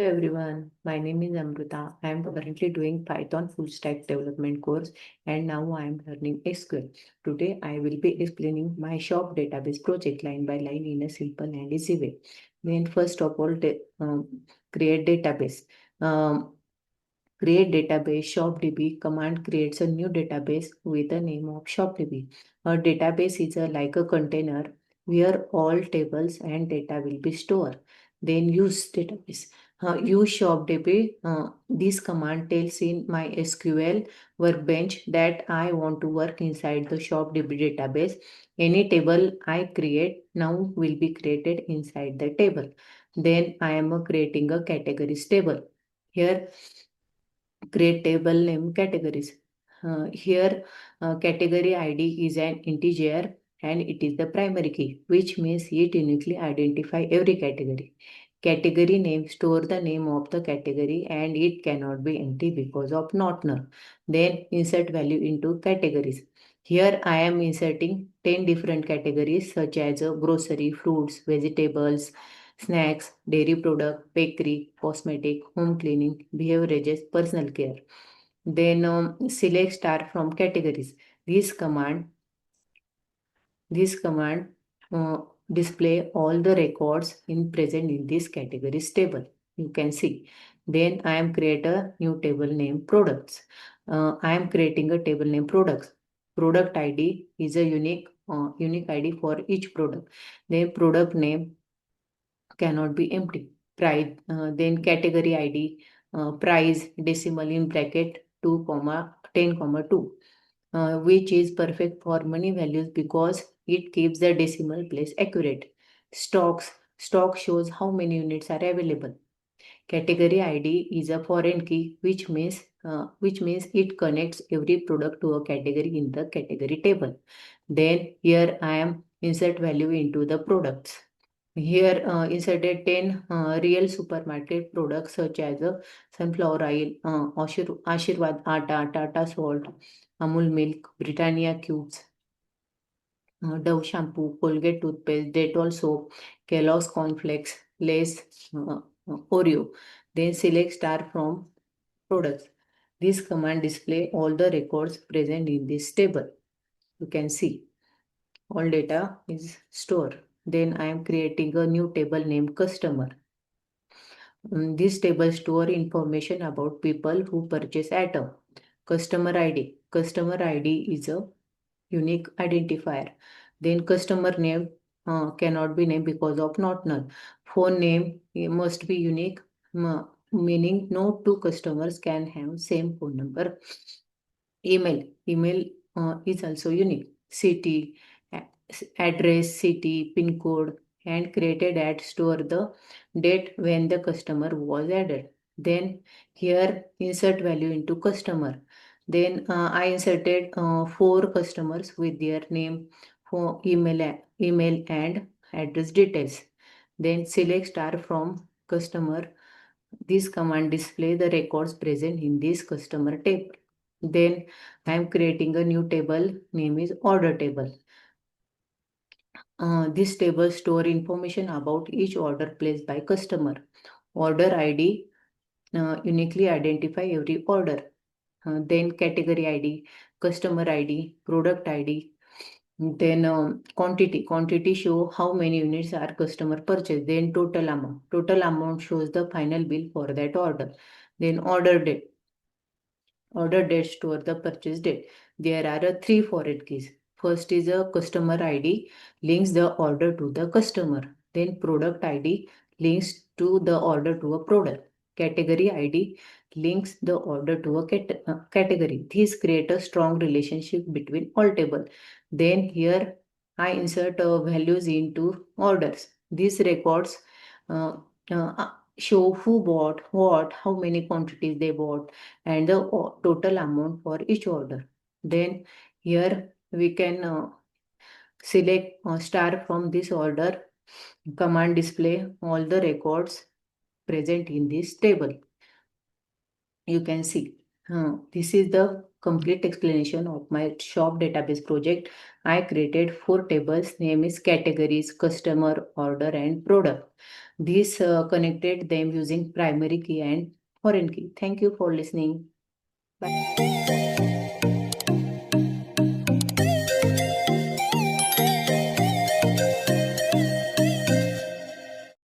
everyone, my name is Amrita. I am currently doing Python Fullstack Development course and now I am learning SQL. Today I will be explaining my shop database project line by line in a simple and easy way. Then first of all, create database. Um, Create database shopdb command creates a new database with the name of shopdb. A database is like a container where all tables and data will be stored. Then use database. Use shopdb. This command tells in my SQL workbench that I want to work inside the shopdb database. Any table I create now will be created inside the table. Then I am creating a categories table. Here create table name categories. Here, category ID is an integer and it is the primary key, which means it uniquely identify every category. Category name store the name of the category and it cannot be empty because of not null. Then insert value into categories. Here I am inserting 10 different categories such as grocery, fruits, vegetables, snacks, dairy product, bakery, cosmetic, home cleaning, beverages, personal care. Then select star from categories. This command, this command uh, display all the records in present in this categories table. You can see. Then I am create a new table name products. I am creating a table name products. Product ID is a unique ID for each product. Then product name cannot be empty. Price, then category ID, price decimal in bracket 2 comma 10 comma 2, which is perfect for many values because it keeps the decimal place accurate. Stock shows how many units are available. Category ID is a foreign key, which means it connects every product to a category in the category table. Then here I am insert value into the products. Here inserted 10 real supermarket products such as sunflower oil, Ashirwad Atta, Tata Salt, Amul Milk, Britannia Cubes, Dove shampoo, Colgate toothpaste, Dettol soap, Kellogg's cornflakes, Lay's, Oreo. Then select star from products. This command display all the records present in this table. You can see all data is stored. Then I am creating a new table named customer. This table store information about people who purchase item. Customer ID. Customer ID is a unique identifier. Then customer name cannot be named because of not null. Phone name must be unique, meaning no two customers can have same phone number. Email is also unique. City, address, city, pin code, and created at store the date when the customer was added. Then here insert value into customer. Then I inserted four customers with their name, for email and address details. Then select star from customer. This command display the records present in this customer table. Then I am creating a new table, name is order table. This table store information about each order placed by customer. Order ID uniquely identify every order. Then category ID, customer ID, product ID. Then quantity show how many units are customer purchased. Then total amount shows the final bill for that order. Then order date store the purchase date. There are three foreign keys. First is a customer ID, links the order to the customer. Then product ID links to the order to a product. Category ID links the order to a category. These create a strong relationship between all table. Then here I insert values into orders. These records uh, uh, show who bought what, how many quantities they bought, and the total amount for each order. Then here we can select star from this order. Command display all the records present in this table. You can see. This is the complete explanation of my shop database project. I created 4 tables. Name is categories, customer, order, and product. This connected them using primary key and foreign key. Thank you for listening. Bye.